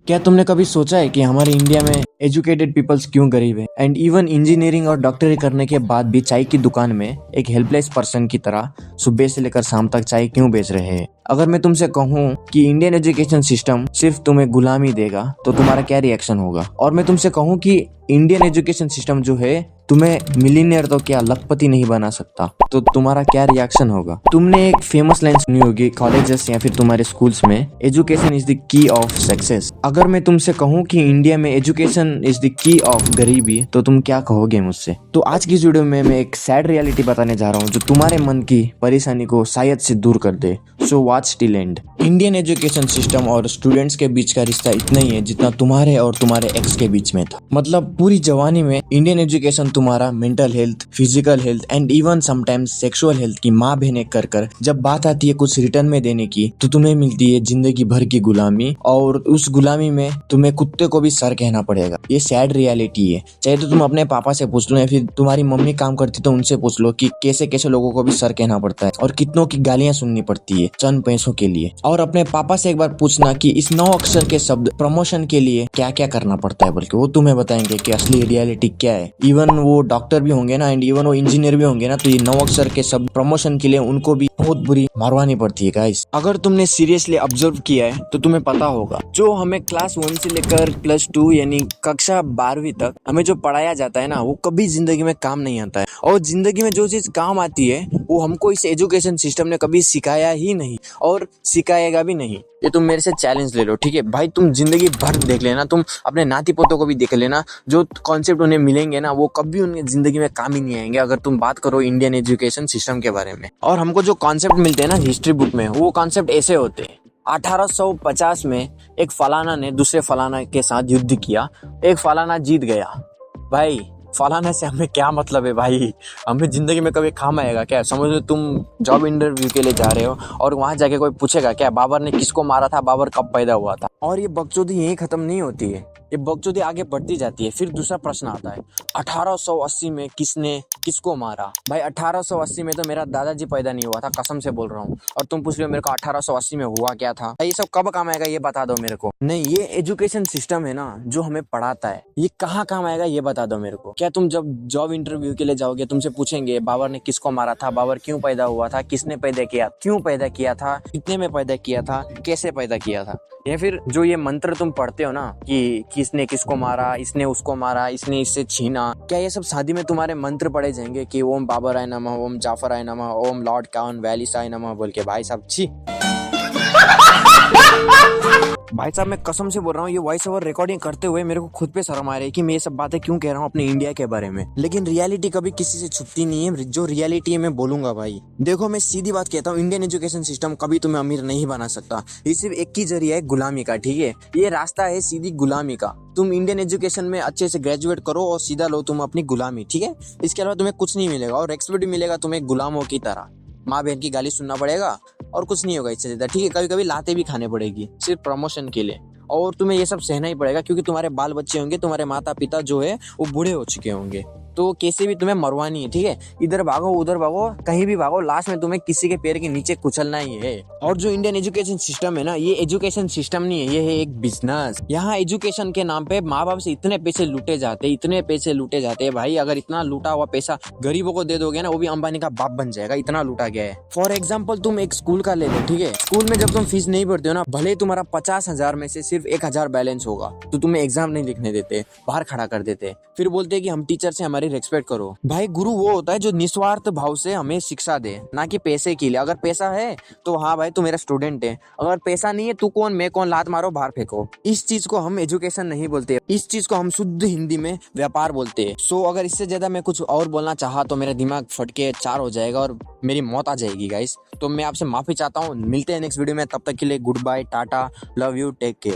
क्या तुमने कभी सोचा है कि हमारे इंडिया में एजुकेटेड पीपल्स क्यों गरीब है एंड इवन इंजीनियरिंग और डॉक्टरी करने के बाद भी चाय की दुकान में एक हेल्पलेस पर्सन की तरह सुबह से लेकर शाम तक चाय क्यों बेच रहे हैं? अगर मैं तुमसे कहूँ कि इंडियन एजुकेशन सिस्टम सिर्फ तुम्हें गुलामी देगा तो तुम्हारा क्या रिएक्शन होगा? और मैं तुमसे कहूँ कि इंडियन एजुकेशन सिस्टम जो है तुम्हें मिलीनियर तो क्या लखपति नहीं बना सकता, तो तुम्हारा क्या रिएक्शन होगा? तुमने एक फेमस लाइन सुनी होगी कॉलेजेस या फिर तुम्हारे स्कूल्स में, education is the key of success. अगर मैं तुमसे कहूँ कि इंडिया में education is the key of गरीबी, तो तुम क्या कहोगे मुझसे? तो आज की इस वीडियो में मैं एक सैड रियलिटी बताने जा रहा हूँ जो तुम्हारे मन की परेशानी को शायद से दूर कर दे। So watch till end. Indian education system और स्टूडेंट्स के बीच का रिश्ता इतना ही है जितना तुम्हारे और तुम्हारे एक्स के बीच में था। मतलब पूरी जवानी में इंडियन एजुकेशन तुम्हारा mental health, physical health and even sometimes sexual health की माँ बहने कर कर जब बात आती है कुछ रिटर्न में देने की, तो तुम्हें मिलती है जिंदगी भर की गुलामी, और उस गुलामी में तुम्हें कुत्ते को भी सर कहना पड़ेगा। ये सैड रियलिटी है। चाहे तो तुम अपने पापा से पूछ लो या फिर तुम्हारी मम्मी काम करती तो उनसे पूछ लो कि कैसे कैसे लोगों को भी सर कहना पड़ता है और कितनों की गालियां सुननी पड़ती है चंद पैसों के लिए। और अपने पापा से एक बार पूछना कि इस 9 अक्षर के शब्द प्रमोशन के लिए क्या क्या करना पड़ता है, बल्कि वो तुम्हें बताएंगे कि असली रियलिटी क्या है। इवन वो डॉक्टर भी होंगे ना एंड इवन वो इंजीनियर भी होंगे ना, तो ये 9 अक्षर के शब्द प्रमोशन के लिए उनको भी बहुत बुरी मारवानी पड़ती है गाइस। अगर तुमने सीरियसली ऑब्जर्व किया है तो तुम्हें पता होगा जो हमें क्लास 1 से लेकर +2 यानी कक्षा 12वीं तक हमें जो पढ़ाया जाता है ना, वो कभी जिंदगी में काम नहीं आता है। और जिंदगी में जो चीज काम आती है वो हमको इस एजुकेशन सिस्टम ने कभी सिखाया ही नहीं और सिखाएगा भी नहीं। ये तुम मेरे से चैलेंज ले लो, ठीक है भाई? तुम जिंदगी भर देख लेना, तुम अपने नाती पोतों को भी देख लेना, जो कॉन्सेप्ट उन्हें मिलेंगे ना वो कभी उनकी जिंदगी में काम ही नहीं आएंगे अगर तुम बात करो इंडियन एजुकेशन सिस्टम के बारे में। और हमको जो कॉन्सेप्ट मिलते हैं ना हिस्ट्री बुक में, वो कॉन्सेप्ट ऐसे होते हैं। 1850 में एक फलाना ने दूसरे फलाना के साथ युद्ध किया, एक फलाना जीत गया। भाई फलाना से हमें क्या मतलब है भाई? हमें जिंदगी में कभी काम आएगा क्या? समझ लो तुम जॉब इंटरव्यू के लिए जा रहे हो और वहां जाके कोई पूछेगा क्या बाबर ने किसको मारा था, बाबर कब पैदा हुआ था? और ये बकचोदी यहीं खत्म नहीं होती है, ये बकचोदी आगे बढ़ती जाती है। फिर दूसरा प्रश्न आता है 1880 में किसने किसको मारा? भाई 1880 में तो मेरा दादाजी पैदा नहीं हुआ था, कसम से बोल रहा हूँ। और तुम पूछ रहे हो मेरे को 1880 में हुआ क्या था? ये सब कब काम आएगा ये बता दो मेरे को। नहीं, ये एजुकेशन सिस्टम है ना जो हमें पढ़ाता है, ये कहाँ काम आएगा ये बता दो मेरे को। क्या तुम जब जॉब इंटरव्यू के लिए जाओगे तुमसे पूछेंगे बाबर ने किसको मारा था, बाबर क्यों पैदा हुआ था, किसने पैदा किया, क्यों पैदा किया था, कितने में पैदा किया था, कैसे पैदा किया था? या फिर जो ये मंत्र तुम पढ़ते हो ना कि किसने किसको मारा, इसने उसको मारा, इसने इससे छीना, क्या ये सब शादी में तुम्हारे मंत्र पढ़े जाएंगे कि ओम बाबर आय नमः, ओम जाफर आय नमः, ओम लॉर्ड काउन वैलिस आय नमः बोल के? भाई साहब छी। भाई साहब मैं कसम से बोल रहा हूँ, ये वॉइस ओवर रिकॉर्डिंग करते हुए मेरे को खुद पे शर्म आ रही है कि मैं ये सब बातें क्यों कह रहा हूँ अपने इंडिया के बारे में। लेकिन रियलिटी कभी किसी से छुपती नहीं है, जो रियलिटी है मैं बोलूंगा भाई। देखो मैं सीधी बात कहता हूँ, इंडियन एजुकेशन सिस्टम कभी तुम्हें अमीर नहीं बना सकता। ये सिर्फ एक ही जरिया है, गुलामी का, ठीक है? ये रास्ता है सीधी गुलामी का। तुम इंडियन एजुकेशन में अच्छे से ग्रेजुएट करो और सीधा लो तुम अपनी गुलामी, ठीक है? इसके अलावा तुम्हें कुछ नहीं मिलेगा और रेस्पेक्ट भी मिलेगा तुम्हें गुलामों की तरह। माँ बहन की गाली सुनना पड़ेगा और कुछ नहीं होगा इससे ज्यादा, ठीक है? कभी कभी लाते भी खाने पड़ेगी सिर्फ प्रमोशन के लिए, और तुम्हें ये सब सहना ही पड़ेगा क्योंकि तुम्हारे बाल बच्चे होंगे, तुम्हारे माता पिता जो है वो बूढ़े हो चुके होंगे। तो कैसे भी तुम्हें मरवानी है, ठीक है? इधर भागो उधर भागो, कहीं भी भागो, लास्ट में तुम्हें किसी के पैर के नीचे कुचलना ही है। और जो इंडियन एजुकेशन सिस्टम है ना, ये एजुकेशन सिस्टम नहीं है, ये है एक बिजनेस। यहाँ एजुकेशन के नाम पे माँ बाप से इतने पैसे लूटे जाते, इतने पैसे लूटे जाते हैं भाई। अगर इतना लूटा हुआ पैसा गरीबों को दे दोगे ना, वो भी अंबानी का बाप बन जाएगा, इतना लूटा गया है। फॉर एग्जाम्पल तुम एक स्कूल का ले लो, ठीक है? स्कूल में जब तुम फीस नहीं भरते हो ना, भले ही तुम्हारा 50,000 में से सिर्फ 1,000 बैलेंस होगा, तो तुम्हें एग्जाम नहीं लिखने देते, बाहर खड़ा कर देते, फिर बोलते कि हम टीचर से हमारी रेस्पेक्ट करो। भाई गुरु वो होता है जो निस्वार्थ भाव से हमें शिक्षा दे, ना कि पैसे के लिए। अगर पैसा है तो हाँ भाई तू मेरा स्टूडेंट है, अगर पैसा नहीं है तू कौन मैं कौन, लात मारो बाहर फेंको। इस चीज को हम एजुकेशन नहीं बोलते, इस चीज को हम शुद्ध हिंदी में व्यापार बोलते हैं। सो अगर इससे ज्यादा मैं कुछ और बोलना चाहा तो मेरा दिमाग फट के 4 हो जाएगा और मेरी मौत आ जाएगी गाइस। तो मैं आपसे माफी चाहता हूँ, मिलते हैं नेक्स्ट वीडियो में, तब तक के लिए good bye, tata, love you, take care.